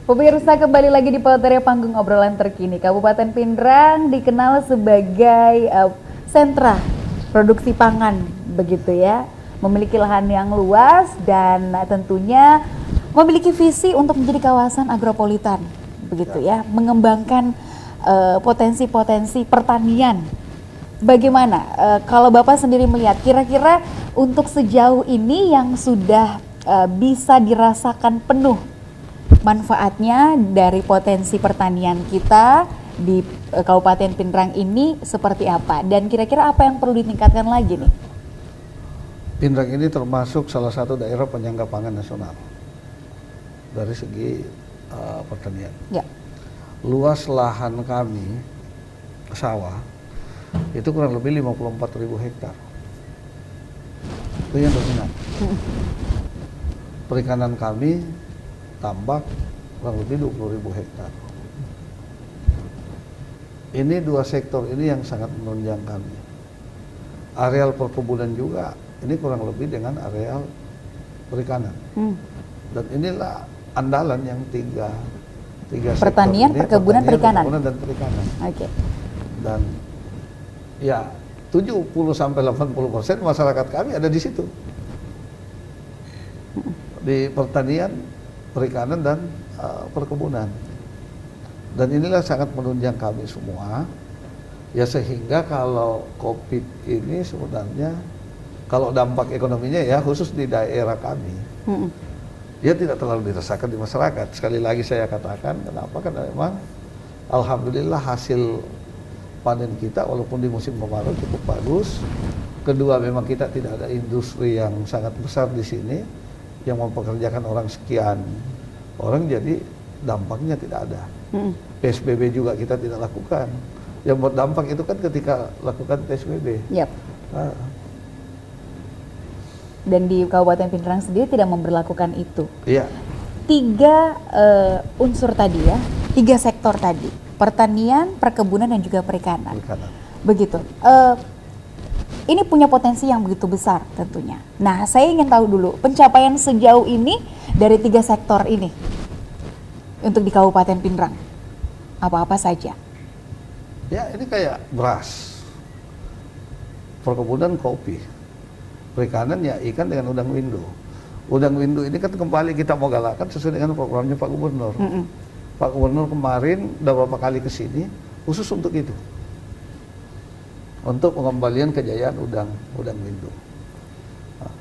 Pemirsa, kembali lagi di Pelataria Panggung Obrolan Terkini. Kabupaten Pindrang dikenal sebagai sentra produksi pangan, begitu ya. Memiliki lahan yang luas dan tentunya memiliki visi untuk menjadi kawasan agropolitan, begitu ya. Mengembangkan potensi-potensi pertanian. Bagaimana kalau Bapak sendiri melihat kira-kira untuk sejauh ini yang sudah bisa dirasakan penuh manfaatnya dari potensi pertanian kita di Kabupaten Pindrang ini seperti apa? Dan kira-kira apa yang perlu ditingkatkan lagi nih? Pindrang ini termasuk salah satu daerah penyangga pangan nasional dari segi pertanian. Ya. Luas lahan kami, sawah, itu kurang lebih 54.000 hektar. Itu yang dominan. Perikanan kami, tambak, kurang lebih 20.000 hektar. Ini dua sektor ini yang sangat menunjang kami. Areal perkebunan juga, ini kurang lebih dengan areal perikanan. Dan inilah andalan yang tiga pertanian, sektor ini, perkebunan, perikanan. Perkebunan dan perikanan. Oke. Dan ya 70-80% masyarakat kami ada di situ. Di pertanian, perikanan dan perkebunan. Dan inilah sangat menunjang kami semua. Ya sehingga kalau COVID ini sebenarnya kalau dampak ekonominya ya khusus di daerah kami. Ya tidak terlalu dirasakan di masyarakat. Sekali lagi saya katakan kenapa? Karena memang alhamdulillah hasil panen kita walaupun di musim kemarau cukup bagus. Kedua memang kita tidak ada industri yang sangat besar di sini yang mempekerjakan orang sekian orang, jadi dampaknya tidak ada. PSBB juga kita tidak lakukan. Yang berdampak itu kan ketika lakukan PSBB. Yep. Dan di Kabupaten Pindrang sendiri tidak memberlakukan itu. Iya. Tiga unsur tadi ya, tiga sektor tadi, pertanian, perkebunan dan juga perikanan. Begitu. Ini punya potensi yang begitu besar tentunya. Nah, saya ingin tahu dulu pencapaian sejauh ini dari tiga sektor ini untuk di Kabupaten Pindrang. Apa-apa saja? Ya, ini kayak beras, perkebunan kopi, perikanan ya ikan dengan udang windu. Udang windu ini kan kembali kita mau galakkan sesuai dengan programnya Pak Gubernur. Pak Gubernur kemarin udah beberapa kali ke sini khusus untuk itu. Untuk pengembalian kejayaan udang windu. Nah,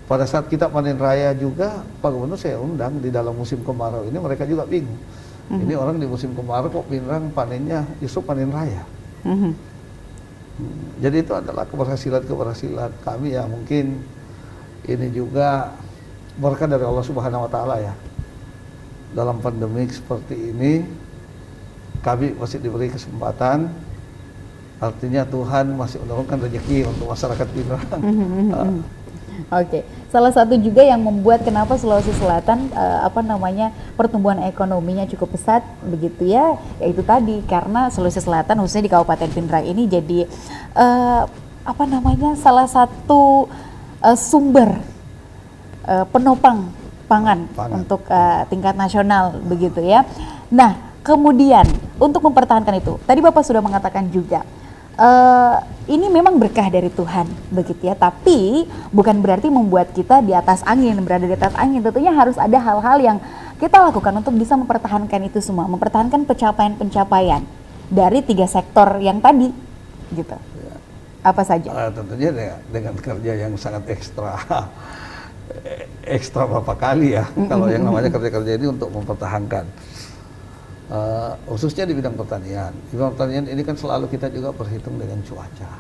pada saat kita panen raya juga, Pak Gubernur saya undang di dalam musim kemarau ini mereka juga bingung. Ini orang di musim kemarau kok Pindrang panennya justru panen raya. Jadi itu adalah keberhasilan kami yang mungkin ini juga berkah dari Allah Subhanahu Wa Taala ya. Dalam pandemik seperti ini, kami masih diberi kesempatan. Artinya Tuhan masih menurunkan rezeki untuk masyarakat Pindrang. Oke, salah satu juga yang membuat kenapa Sulawesi Selatan pertumbuhan ekonominya cukup pesat begitu ya, yaitu tadi karena Sulawesi Selatan khususnya di Kabupaten Pindrang ini jadi salah satu sumber penopang pangan. Untuk tingkat nasional begitu ya. Nah, kemudian untuk mempertahankan itu, tadi Bapak sudah mengatakan juga ini memang berkah dari Tuhan begitu ya, tapi bukan berarti membuat kita di atas angin, berada di atas angin. Tentunya harus ada hal-hal yang kita lakukan untuk bisa mempertahankan itu semua, mempertahankan pencapaian-pencapaian dari tiga sektor yang tadi gitu. Ya. Apa saja? Tentunya dengan kerja yang sangat ekstra berapa kali ya, kalau yang namanya kerja-kerja ini untuk mempertahankan. Khususnya di bidang pertanian. Di bidang pertanian ini kan selalu kita juga berhitung dengan cuaca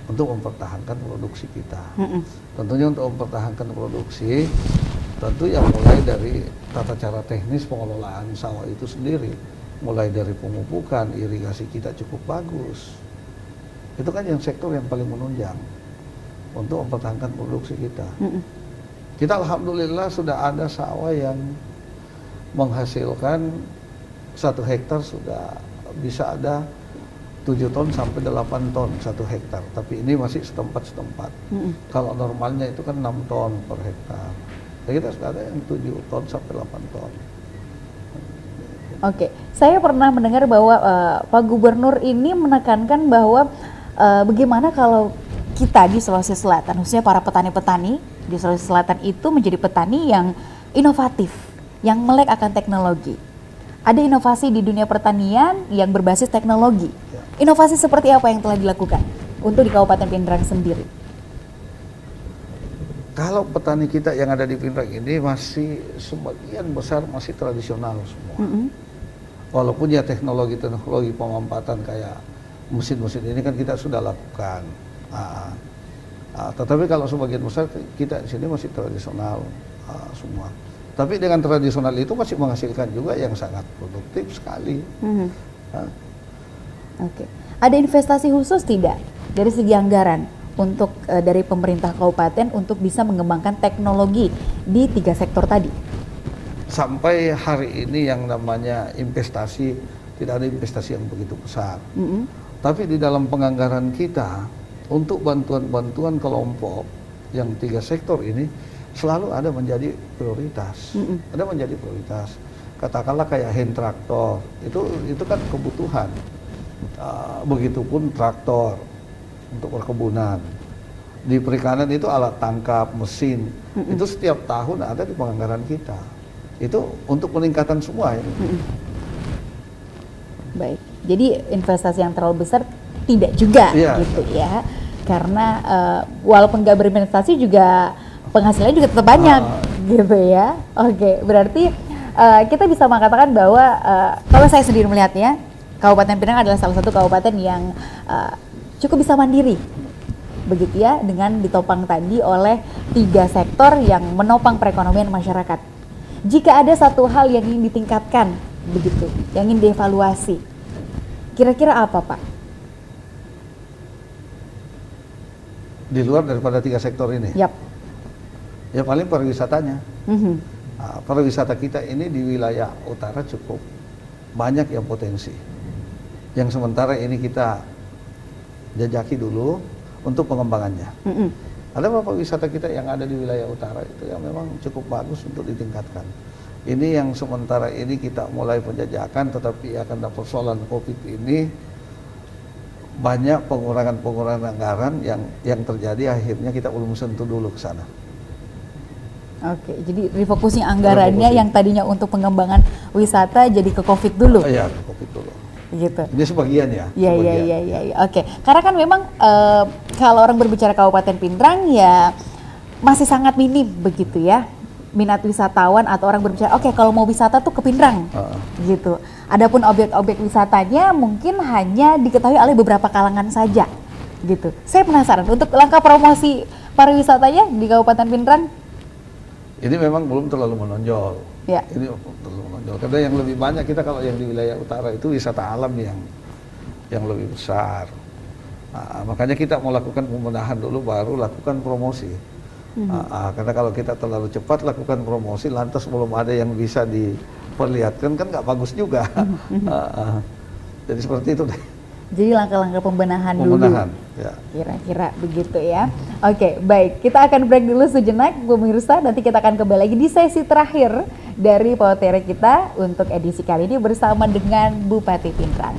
untuk mempertahankan produksi kita. Tentunya untuk mempertahankan produksi, tentu yang mulai dari tata cara teknis pengelolaan sawah itu sendiri, mulai dari pemupukan, irigasi kita cukup bagus. Itu kan yang sektor yang paling menunjang untuk mempertahankan produksi kita. Kita alhamdulillah sudah ada sawah yang menghasilkan 1 hektar sudah bisa ada 7 ton sampai 8 ton 1 hektar. Tapi ini masih setempat-setempat. Kalau normalnya itu kan 6 ton per hektar. Jadi kita sudah ada yang 7 ton sampai 8 ton. Oke, saya pernah mendengar bahwa Pak Gubernur ini menekankan bahwa bagaimana kalau kita di Sulawesi Selatan, khususnya para petani-petani di Sulawesi Selatan itu menjadi petani yang inovatif, yang melek akan teknologi. Ada inovasi di dunia pertanian yang berbasis teknologi. Inovasi seperti apa yang telah dilakukan untuk di Kabupaten Pindrang sendiri? Kalau petani kita yang ada di Pindrang ini masih sebagian besar masih tradisional semua. Walaupun ya teknologi pemanfaatan kayak mesin-mesin ini kan kita sudah lakukan. Tetapi kalau sebagian besar kita di sini masih tradisional semua. Tapi dengan tradisional itu masih menghasilkan juga yang sangat produktif sekali. Oke. Ada investasi khusus tidak dari segi anggaran untuk dari pemerintah kabupaten untuk bisa mengembangkan teknologi di 3 sektor tadi? Sampai hari ini yang namanya investasi tidak ada investasi yang begitu besar. Tapi di dalam penganggaran kita untuk bantuan-bantuan kelompok yang 3 sektor ini selalu ada menjadi prioritas. Ada menjadi prioritas. Katakanlah kayak hand traktor itu kan kebutuhan. Begitupun traktor untuk perkebunan. Di perikanan itu alat tangkap, mesin. Itu setiap tahun ada di penganggaran kita. Itu untuk peningkatan semua ya. Baik. Jadi investasi yang terlalu besar tidak juga gitu ya. Karena walaupun nggak berinvestasi juga penghasilannya juga tetap banyak gitu ya. Oke, berarti kita bisa mengatakan bahwa kalau saya sendiri melihatnya Kabupaten Pindrang adalah salah satu kabupaten yang cukup bisa mandiri, begitu ya, dengan ditopang tadi oleh 3 sektor yang menopang perekonomian masyarakat. Jika ada satu hal yang ingin ditingkatkan, begitu, yang ingin dievaluasi, kira-kira apa, Pak? Di luar daripada 3 sektor ini? Yap. Ya paling pariwisatanya. Pariwisata kita ini di wilayah utara cukup banyak yang potensi. Yang sementara ini kita jajaki dulu untuk pengembangannya. Ada beberapa wisata kita yang ada di wilayah utara itu yang memang cukup bagus untuk ditingkatkan. Ini yang sementara ini kita mulai penjajakan, tetapi akan ada persoalan COVID ini banyak pengurangan anggaran yang terjadi, akhirnya kita belum sentuh dulu ke sana. Oke, jadi refocusing anggarannya yang tadinya untuk pengembangan wisata jadi ke COVID dulu. Iya, ke COVID dulu. Gitu. Ini sebagian ya. Iya. Oke, karena kan memang kalau orang berbicara Kabupaten Pindrang ya masih sangat minim begitu ya minat wisatawan atau orang berbicara oke, kalau mau wisata tuh ke Pindrang gitu. Adapun objek-objek wisatanya mungkin hanya diketahui oleh beberapa kalangan saja gitu. Saya penasaran untuk langkah promosi pariwisatanya di Kabupaten Pindrang. Ini memang belum terlalu menonjol. Ya. Ini terlalu menonjol. Karena yang lebih banyak kita kalau yang di wilayah utara itu wisata alam yang lebih besar. Makanya kita mau lakukan pembenahan dulu baru lakukan promosi. Karena kalau kita terlalu cepat lakukan promosi lantas belum ada yang bisa diperlihatkan kan nggak bagus juga. Jadi seperti itu deh. Jadi langkah-langkah pembenahan dulu. Ya. Kira-kira begitu ya. Oke, baik. Kita akan break dulu sejenak, pemirsa. Nanti kita akan kembali lagi di sesi terakhir dari Potere kita untuk edisi kali ini bersama dengan Bupati Pindrang.